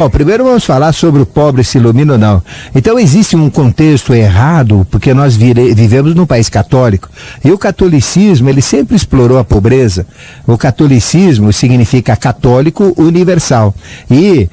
Bom, primeiro vamos falar sobre o pobre se ilumina ou não. Então existe um contexto errado, porque nós vivemos num país católico. E o catolicismo, ele sempre explorou a pobreza. O catolicismo significa católico universal. E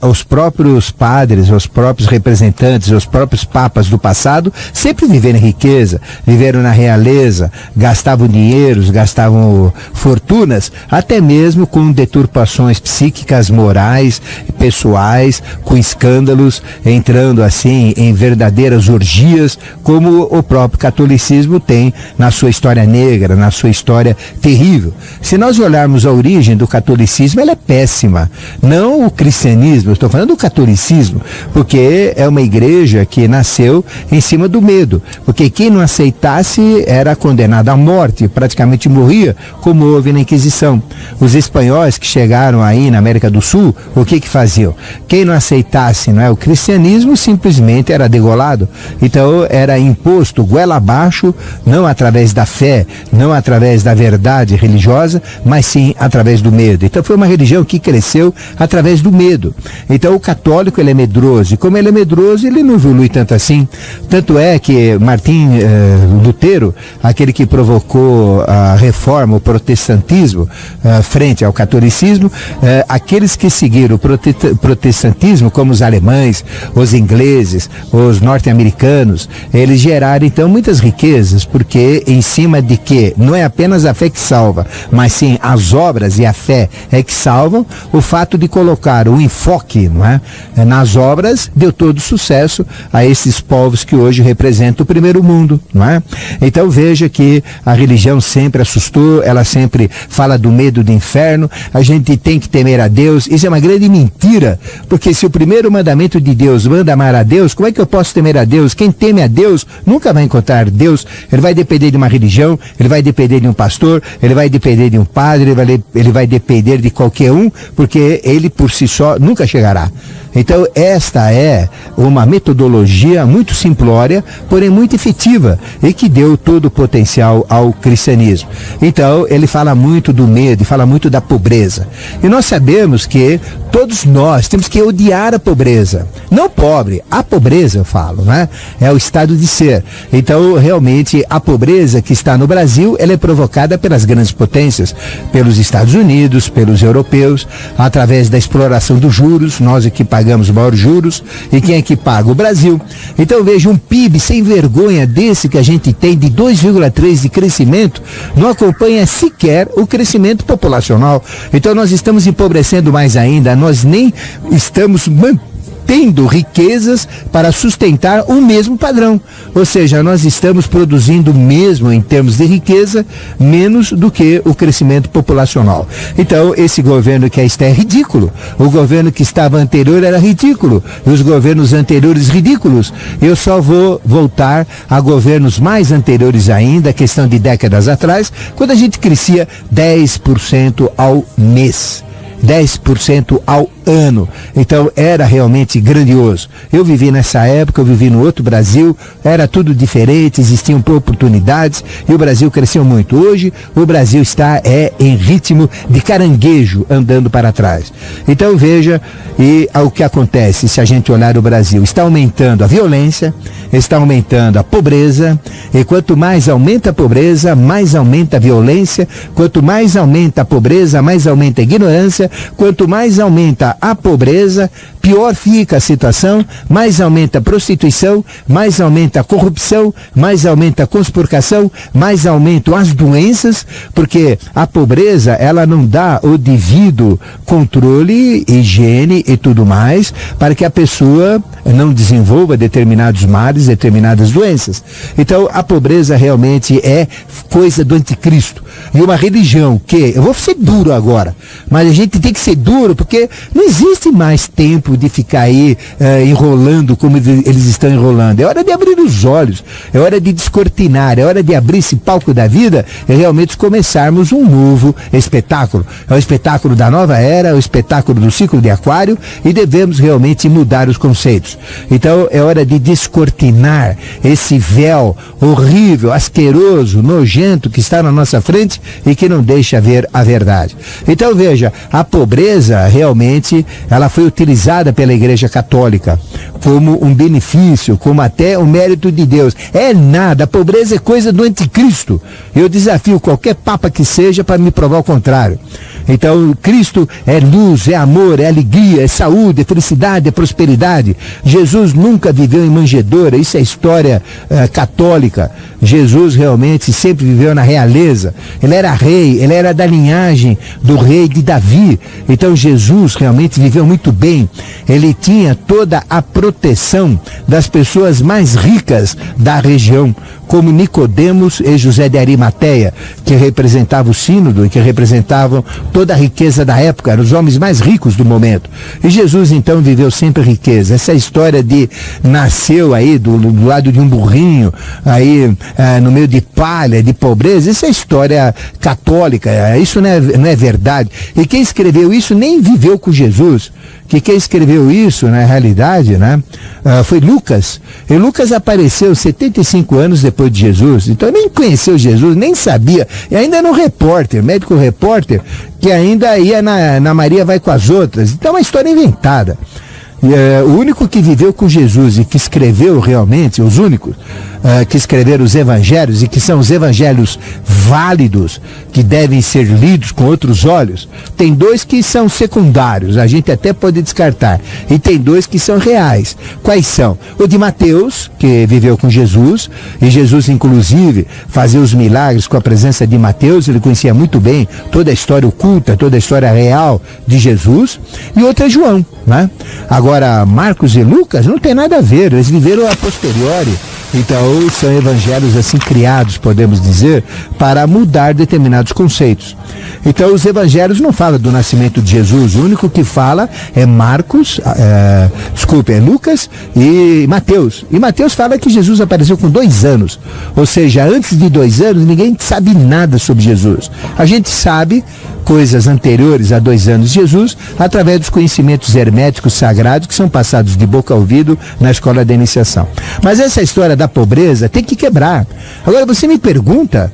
os próprios padres, os próprios representantes, os próprios papas do passado sempre viveram em riqueza, viveram na realeza, gastavam dinheiros, gastavam fortunas, até mesmo com deturpações psíquicas, morais, pessoais, com escândalos, entrando assim em verdadeiras orgias, como o próprio catolicismo tem na sua história negra, na sua história terrível. Se nós olharmos a origem do catolicismo, ela é péssima. Não o cristianismo, eu estou falando do catolicismo, porque é uma igreja que nasceu em cima do medo, porque quem não aceitasse era condenado à morte, praticamente morria, como houve na Inquisição. Os espanhóis que chegaram aí na América do Sul, o que faziam? Quem não aceitasse, não é, o cristianismo, simplesmente era degolado. Então era imposto goela abaixo, não através da fé, não através da verdade religiosa, mas sim através do medo. Então foi uma religião que cresceu através do medo. Então o católico, ele é medroso, e como ele é medroso, ele não evolui tanto assim. Tanto é que Martim Lutero, aquele que provocou a reforma, o protestantismo, frente ao catolicismo, aqueles que seguiram o protestantismo, como os alemães, os ingleses, os norte-americanos, eles geraram então muitas riquezas, porque em cima de que não é apenas a fé que salva, mas sim as obras e a fé é que salvam. O fato de colocar o enfoque, não é, nas obras deu todo sucesso a esses povos que hoje representam o primeiro mundo, não é? Então veja que a religião sempre assustou, ela sempre fala do medo do inferno, a gente tem que temer a Deus. Isso é uma grande mentira, porque se o primeiro mandamento de Deus manda amar a Deus, como é que eu posso temer a Deus? Quem teme a Deus nunca vai encontrar Deus. Ele vai depender de uma religião, ele vai depender de um pastor, ele vai depender de um padre, ele vai depender de qualquer um, porque ele por si só nunca chegará. Então esta é uma metodologia muito simplória, porém muito efetiva, e que deu todo o potencial ao cristianismo. Então ele fala muito do medo, fala muito da pobreza. E nós sabemos que todos nós temos que odiar a pobreza. Não pobre, a pobreza eu falo, né? É o estado de ser. Então realmente a pobreza que está no Brasil, ela é provocada pelas grandes potências, pelos Estados Unidos, pelos europeus, através da exploração dos juros. Nós aqui pagamos maiores juros, e quem é que paga? O Brasil. Então veja, um PIB sem vergonha desse que a gente tem, de 2,3% de crescimento, não acompanha sequer o crescimento populacional. Então nós estamos empobrecendo mais ainda, nós nem estamos tendo riquezas para sustentar o mesmo padrão. Ou seja, nós estamos produzindo mesmo em termos de riqueza, menos do que o crescimento populacional. Então, esse governo que está é ridículo. O governo que estava anterior era ridículo. E os governos anteriores, ridículos. Eu só vou voltar a governos mais anteriores ainda, questão de décadas atrás, quando a gente crescia 10% ao mês. 10% ao ano. Então era realmente grandioso. Eu vivi nessa época, eu vivi no outro Brasil, era tudo diferente, existiam oportunidades e o Brasil cresceu muito. Hoje o Brasil está em ritmo de caranguejo andando para trás. Então veja, e o que acontece se a gente olhar o Brasil? Está aumentando a violência, está aumentando a pobreza, e quanto mais aumenta a pobreza, mais aumenta a violência. Quanto mais aumenta a pobreza, mais aumenta a ignorância. Quanto mais aumenta a pobreza, pior fica a situação, mais aumenta a prostituição, mais aumenta a corrupção, mais aumenta a conspiração, mais aumentam as doenças, porque a pobreza, ela não dá o devido controle, higiene e tudo mais, para que a pessoa não desenvolva determinados males, determinadas doenças. Então, a pobreza realmente é coisa do anticristo. E uma religião que, eu vou ser duro agora, mas a gente tem que ser duro, porque não existe mais tempo tempo de ficar aí enrolando como eles estão enrolando. É hora de abrir os olhos, é hora de descortinar, é hora de abrir esse palco da vida e realmente começarmos um novo espetáculo. É o espetáculo da nova era, é o espetáculo do ciclo de Aquário, e devemos realmente mudar os conceitos. Então é hora de descortinar esse véu horrível, asqueroso, nojento que está na nossa frente e que não deixa ver a verdade. Então veja, a pobreza realmente ela foi utilizada pela Igreja Católica como um benefício, como até um mérito de Deus. É nada, a pobreza é coisa do anticristo. Eu desafio qualquer papa que seja para me provar o contrário. Então, Cristo é luz, é amor, é alegria, é saúde, é felicidade, é prosperidade. Jesus nunca viveu em manjedoura, isso é história católica. Jesus realmente sempre viveu na realeza. Ele era rei, ele era da linhagem do rei de Davi. Então, Jesus realmente viveu muito bem. Ele tinha toda a proteção das pessoas mais ricas da região, como Nicodemos e José de Arimateia, que representavam o sínodo e que representavam toda a riqueza da época, eram os homens mais ricos do momento. E Jesus então viveu sempre riqueza. Essa história de nasceu aí do lado de um burrinho, aí no meio de palha, de pobreza, isso é história católica, isso não é verdade. E quem escreveu isso nem viveu com Jesus. Que quem escreveu isso, na realidade, né, foi Lucas. E Lucas apareceu 75 anos depois de Jesus. Então nem conheceu Jesus, nem sabia. E ainda era um repórter, médico repórter, que ainda ia na Maria vai com as outras. Então é uma história inventada. O único que viveu com Jesus e que escreveu realmente, os únicos que escreveram os evangelhos e que são os evangelhos válidos, que devem ser lidos com outros olhos, tem dois que são secundários, a gente até pode descartar, e tem dois que são reais. Quais são? O de Mateus, que viveu com Jesus, e Jesus inclusive fazia os milagres com a presença de Mateus, ele conhecia muito bem toda a história oculta, toda a história real de Jesus, e outro é João, né? Agora, Marcos e Lucas não tem nada a ver, eles viveram a posteriori. Então, são evangelhos assim criados, podemos dizer, para mudar determinados conceitos. Então, os evangelhos não falam do nascimento de Jesus, o único que fala é é Lucas e Mateus. E Mateus fala que Jesus apareceu com 2 anos, ou seja, antes de 2 anos ninguém sabe nada sobre Jesus. A gente sabe coisas anteriores a 2 anos de Jesus, através dos conhecimentos herméticos sagrados que são passados de boca a ouvido na escola da iniciação. Mas essa história da pobreza tem que quebrar. Agora você me pergunta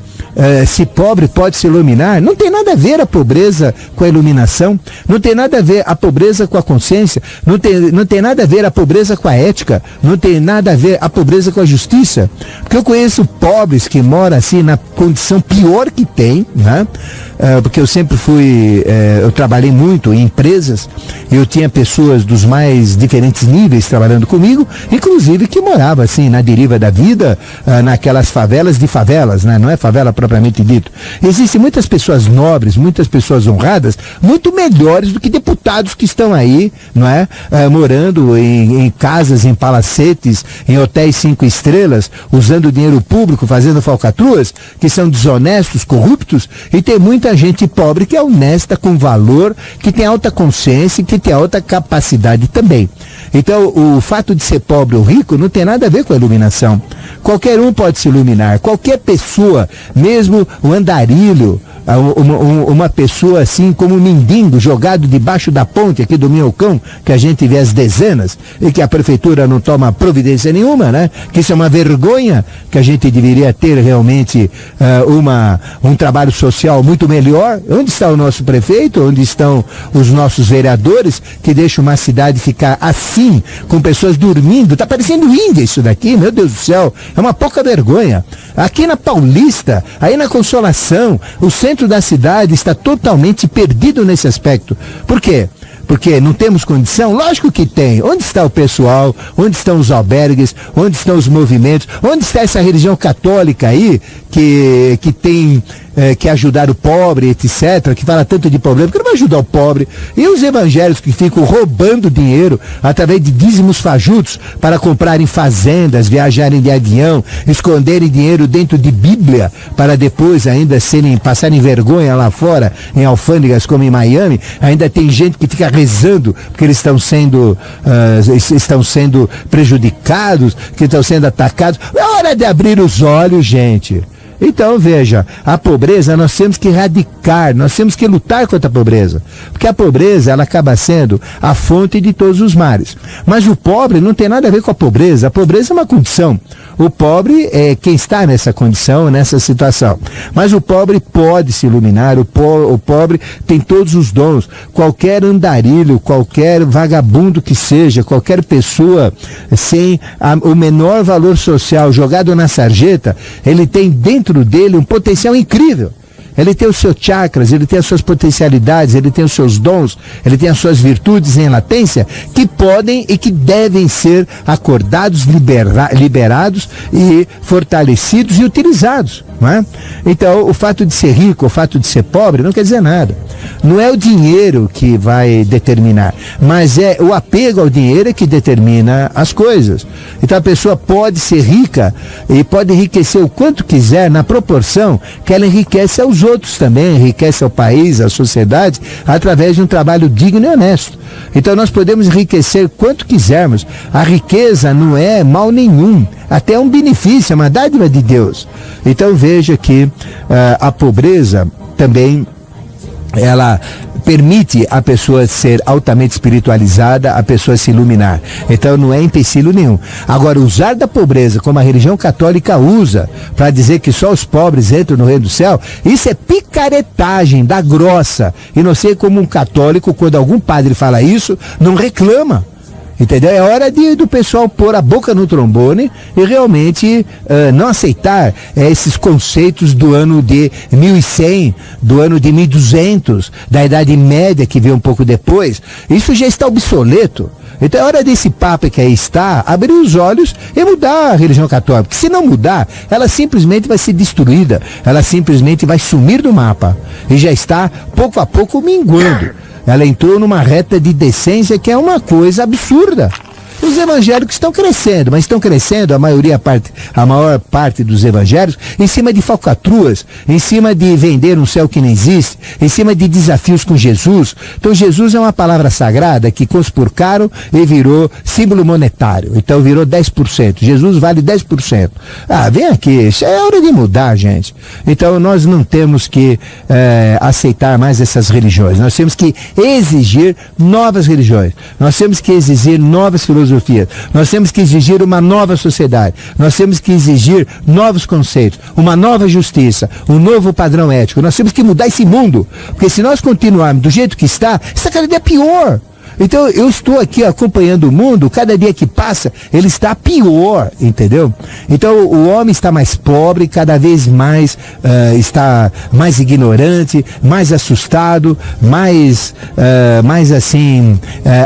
se pobre pode se iluminar. Não tem nada a ver a pobreza com a iluminação, não tem nada a ver a pobreza com a consciência, não tem nada a ver a pobreza com a ética, não tem nada a ver a pobreza com a justiça. Porque eu conheço pobres que moram assim na condição pior que tem, né? Porque eu sempre eu trabalhei muito em empresas, eu tinha pessoas dos mais diferentes níveis trabalhando comigo, inclusive que moravam assim na deriva da vida, naquelas favelas de favelas, né? Não é favela propriamente dito. Existem muitas pessoas nobres, muitas pessoas honradas, muito melhores do que deputados que estão aí, não é? Morando em casas, em palacetes, em hotéis 5 estrelas, usando dinheiro público, fazendo falcatruas, que são desonestos, corruptos, e tem muita gente pobre que é honesta, com valor, que tem alta consciência e que tem alta capacidade também. Então, o fato de ser pobre ou rico não tem nada a ver com a iluminação. Qualquer um pode se iluminar, qualquer pessoa, mesmo o andarilho, uma pessoa assim como um mendigo jogado debaixo da ponte aqui do Minhocão, que a gente vê as dezenas e que a prefeitura não toma providência nenhuma, né? Que isso é uma vergonha, que a gente deveria ter realmente um trabalho social muito melhor. Onde está o nosso prefeito? Onde estão os nossos vereadores que deixam uma cidade ficar assim, com pessoas dormindo? Tá parecendo Índia isso daqui, meu Deus do céu, é uma pouca vergonha. Aqui na Paulista, aí na Consolação, o centro da cidade está totalmente perdido nesse aspecto. Por quê? Porque não temos condição? Lógico que tem. Onde está o pessoal? Onde estão os albergues? Onde estão os movimentos? Onde está essa religião católica aí que tem que ajudar o pobre, etc., que fala tanto de problema, porque não vai ajudar o pobre? E os evangélicos que ficam roubando dinheiro através de dízimos fajutos para comprarem fazendas, viajarem de avião, esconderem dinheiro dentro de Bíblia, para depois ainda passarem vergonha lá fora, em alfândegas como em Miami. Ainda tem gente que fica rezando porque eles estão sendo prejudicados, que estão sendo atacados. É hora de abrir os olhos, gente. Então, veja, a pobreza nós temos que erradicar, nós temos que lutar contra a pobreza. Porque a pobreza, ela acaba sendo a fonte de todos os males. Mas o pobre não tem nada a ver com a pobreza é uma condição. O pobre é quem está nessa condição, nessa situação. Mas o pobre pode se iluminar, o pobre tem todos os dons. Qualquer andarilho, qualquer vagabundo que seja, qualquer pessoa sem o menor valor social jogado na sarjeta, ele tem dentro dele um potencial incrível. Ele tem os seus chakras, ele tem as suas potencialidades, ele tem os seus dons, ele tem as suas virtudes em latência que podem e que devem ser acordados, liberados e fortalecidos e utilizados. Não é? Então, o fato de ser rico, o fato de ser pobre, não quer dizer nada. Não é o dinheiro que vai determinar, mas é o apego ao dinheiro que determina as coisas. Então, a pessoa pode ser rica e pode enriquecer o quanto quiser, na proporção que ela enriquece aos outros também, enriquece ao país, à sociedade, através de um trabalho digno e honesto. Então, nós podemos enriquecer quanto quisermos. A riqueza não é mal nenhum, até é um benefício, é uma dádiva de Deus. Então, veja que a pobreza também, ela permite a pessoa ser altamente espiritualizada, a pessoa se iluminar. Então não é empecilho nenhum. Agora, usar da pobreza como a religião católica usa, para dizer que só os pobres entram no reino do céu, isso é picaretagem da grossa. E não sei como um católico, quando algum padre fala isso, não reclama. Entendeu? É hora do pessoal pôr a boca no trombone e realmente não aceitar esses conceitos do ano de 1100, do ano de 1200, da Idade Média que veio um pouco depois. Isso já está obsoleto. Então é hora desse papo que aí está, abrir os olhos e mudar a religião católica. Porque se não mudar, ela simplesmente vai ser destruída, ela simplesmente vai sumir do mapa. E já está, pouco a pouco, minguando. Ela entrou numa reta de decência que é uma coisa absurda. Os evangélicos estão crescendo, mas estão crescendo, a maior parte dos evangélicos, em cima de falcatruas, em cima de vender um céu que não existe, em cima de desafios com Jesus. Então Jesus é uma palavra sagrada que conspurcaram e virou símbolo monetário. Então virou 10%. Jesus vale 10%. Ah, vem aqui, é hora de mudar, gente. Então nós não temos que aceitar mais essas religiões. Nós temos que exigir novas religiões. Nós temos que exigir novas filosofias. Nós temos que exigir uma nova sociedade. Nós temos que exigir novos conceitos, uma nova justiça, um novo padrão ético. Nós temos que mudar esse mundo, porque se nós continuarmos do jeito que está, essa cada dia é pior. Então eu estou aqui acompanhando o mundo, cada dia que passa, ele está pior, entendeu? Então o homem está mais pobre, cada vez mais está mais ignorante, mais assustado, mais assim,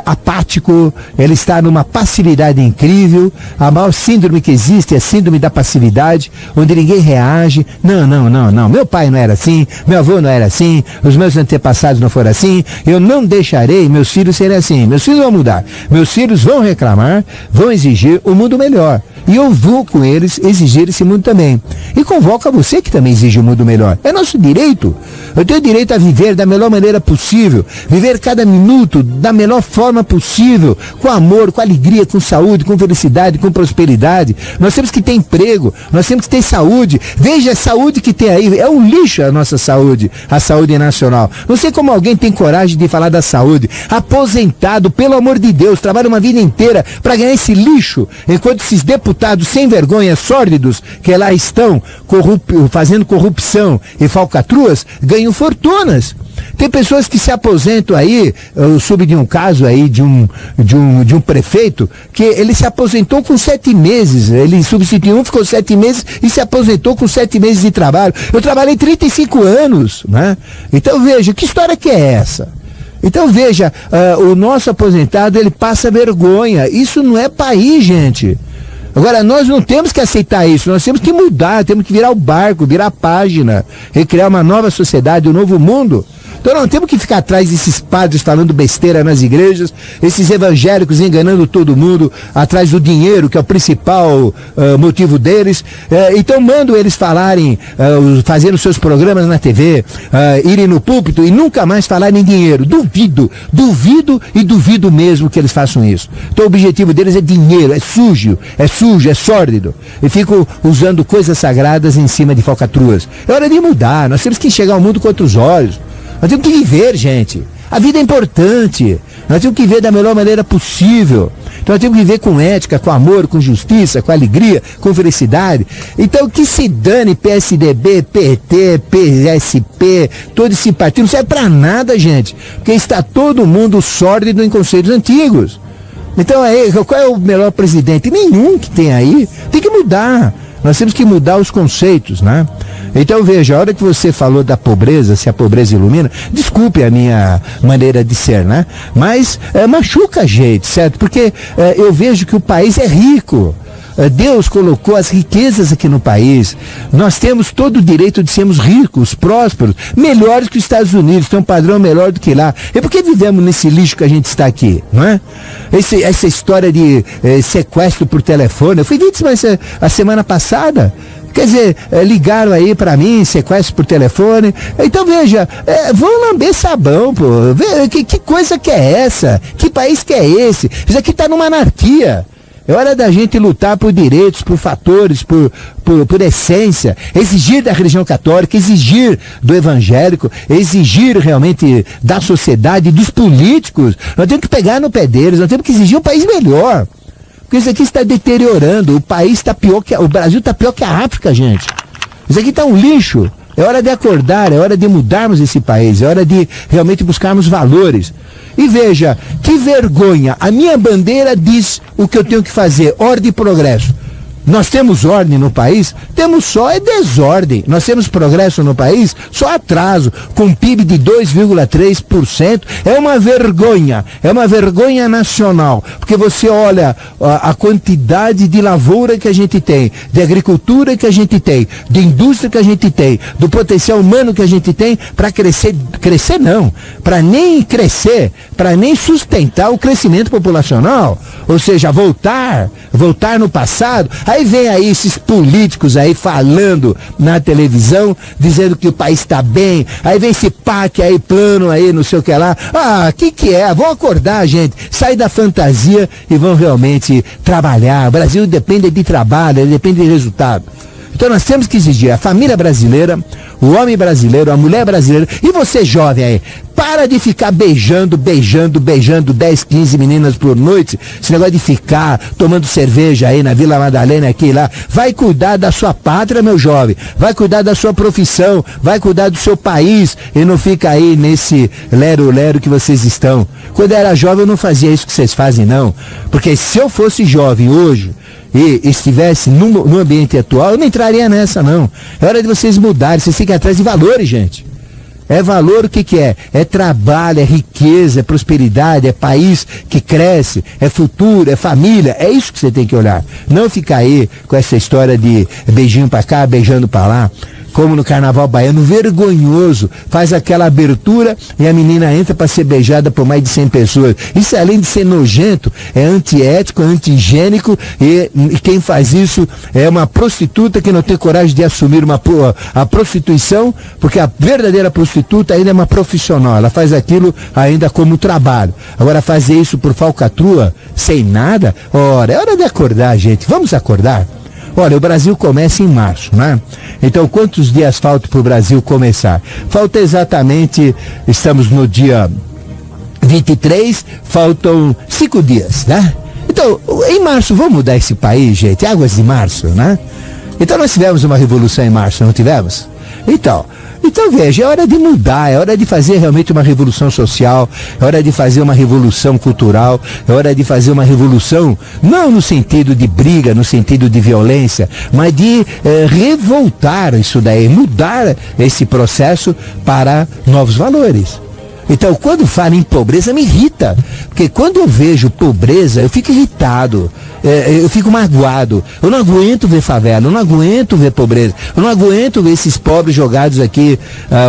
apático, ele está numa passividade incrível. A maior síndrome que existe é a síndrome da passividade, onde ninguém reage. Não, meu pai não era assim, meu avô não era assim, os meus antepassados não foram assim, eu não deixarei meus filhos serem assim, meus filhos vão mudar, meus filhos vão reclamar, vão exigir um mundo melhor. E eu vou com eles exigir esse mundo também. E convoco a você que também exige um mundo melhor. É nosso direito. Eu tenho direito a viver da melhor maneira possível, viver cada minuto da melhor forma possível, com amor, com alegria, com saúde, com felicidade, com prosperidade. Nós temos que ter emprego, nós temos que ter saúde. Veja a saúde que tem aí, é um lixo a nossa saúde, a saúde nacional. Não sei como alguém tem coragem de falar da saúde. Aposentado, pelo amor de Deus, trabalha uma vida inteira para ganhar esse lixo, enquanto esses deputados sem vergonha, sórdidos, que lá estão fazendo corrupção e falcatruas, ganham fortunas. Tem pessoas que se aposentam aí, eu soube de um caso aí de um prefeito, que ele se aposentou com 7 meses, ele substituiu, ficou 7 meses e se aposentou com 7 meses de trabalho. Eu trabalhei 35 anos, né? Então veja, que história que é essa? Então veja, o nosso aposentado, ele passa vergonha. Isso não é país, gente. Agora, nós não temos que aceitar isso, nós temos que mudar, temos que virar o barco, virar a página, recriar uma nova sociedade, um novo mundo. Então não temos que ficar atrás desses padres falando besteira nas igrejas, esses evangélicos enganando todo mundo, atrás do dinheiro, que é o principal motivo deles. Então mando eles falarem, fazendo seus programas na TV, irem no púlpito e nunca mais falarem em dinheiro. Duvido e duvido mesmo que eles façam isso. Então o objetivo deles é dinheiro, é sujo, é sórdido. E ficam usando coisas sagradas em cima de falcatruas. É hora de mudar, nós temos que enxergar o mundo com outros olhos. Nós temos que viver, gente. A vida é importante. Nós temos que viver da melhor maneira possível. Então nós temos que viver com ética, com amor, com justiça, com alegria, com felicidade. Então que se dane PSDB, PT, PSP, todo esse partido. Não serve pra nada, gente. Porque está todo mundo sórdido em conceitos antigos. Então qual é o melhor presidente? Nenhum que tem aí. Tem que mudar. Nós temos que mudar os conceitos, né? Então veja, a hora que você falou da pobreza, se a pobreza ilumina, desculpe a minha maneira de ser, né? Mas machuca a gente, certo? Porque eu vejo que o país é rico. Deus colocou as riquezas aqui no país. Nós temos todo o direito de sermos ricos, prósperos, melhores que os Estados Unidos, tem um padrão melhor do que lá. E por que vivemos nesse lixo que a gente está aqui, não é? Essa história de sequestro por telefone, eu fui vítima a semana passada. Quer dizer, ligaram aí pra mim, sequestro por telefone. Então veja, vão lamber sabão, pô. Que coisa que é essa? Que país que é esse? Isso aqui tá numa anarquia. É hora da gente lutar por direitos, por fatores, por essência, exigir da religião católica, exigir do evangélico, exigir realmente da sociedade, dos políticos. Nós temos que pegar no pé deles, nós temos que exigir um país melhor. Porque isso aqui está deteriorando, o Brasil está pior que a África, gente. Isso aqui está um lixo. É hora de acordar, é hora de mudarmos esse país, é hora de realmente buscarmos valores. E veja, que vergonha, a minha bandeira diz o que eu tenho que fazer, ordem e progresso. Nós temos ordem no país? Temos só desordem. Nós temos progresso no país? Só atraso, com PIB de 2,3%. É uma vergonha nacional. Porque você olha a quantidade de lavoura que a gente tem, de agricultura que a gente tem, de indústria que a gente tem, do potencial humano que a gente tem para crescer não, para nem sustentar o crescimento populacional. Ou seja, voltar no passado. Aí vem aí esses políticos aí falando na televisão, dizendo que o país está bem. Aí vem esse PAC aí, plano aí, não sei o que lá. Que é? Vão acordar, gente. Sai da fantasia e vão realmente trabalhar. O Brasil depende de trabalho, ele depende de resultado. Então nós temos que exigir a família brasileira, o homem brasileiro, a mulher brasileira, e você jovem aí, para de ficar beijando 10, 15 meninas por noite, esse negócio de ficar tomando cerveja aí na Vila Madalena, aqui e lá. Vai cuidar da sua pátria, meu jovem, vai cuidar da sua profissão, vai cuidar do seu país, e não fica aí nesse lero-lero que vocês estão. Quando eu era jovem eu não fazia isso que vocês fazem, não, porque se eu fosse jovem hoje, e estivesse no ambiente atual, eu não entraria nessa, não. É hora de vocês mudarem, vocês têm que ir atrás de valores, gente. É valor, o que é? É trabalho, é riqueza, é prosperidade, é país que cresce, é futuro, é família. É isso que você tem que olhar. Não ficar aí com essa história de beijinho pra cá, beijando pra lá. Como no carnaval baiano, vergonhoso. Faz aquela abertura e a menina entra para ser beijada por mais de 100 pessoas. Isso, além de ser nojento, é antiético, é anti-higiênico, e quem faz isso é uma prostituta que não tem coragem de assumir a prostituição, porque a verdadeira prostituta ainda é uma profissional. Ela faz aquilo ainda como trabalho. Agora, fazer isso por falcatrua, sem nada, ora, é hora de acordar, gente. Vamos acordar? Olha, o Brasil começa em março, né? Então, quantos dias faltam para o Brasil começar? Falta exatamente, estamos no dia 23, faltam 5 dias, né? Então, em março, vamos mudar esse país, gente? Águas de março, né? Então, nós tivemos uma revolução em março, não tivemos? Então veja, é hora de mudar, é hora de fazer realmente uma revolução social, é hora de fazer uma revolução cultural, é hora de fazer uma revolução, não no sentido de briga, no sentido de violência, mas de revoltar isso daí, mudar esse processo para novos valores. Então, quando falo em pobreza, me irrita, porque quando eu vejo pobreza, eu fico irritado. eu fico magoado. Eu não aguento ver favela, eu não aguento ver pobreza, eu não aguento ver esses pobres jogados aqui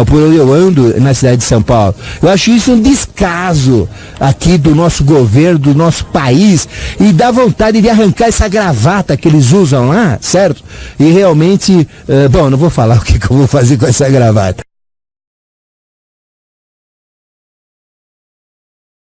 por onde eu ando na cidade de São Paulo. Eu acho isso um descaso aqui do nosso governo, do nosso país, e dá vontade de arrancar essa gravata que eles usam lá, certo? E realmente, bom, não vou falar o que eu vou fazer com essa gravata.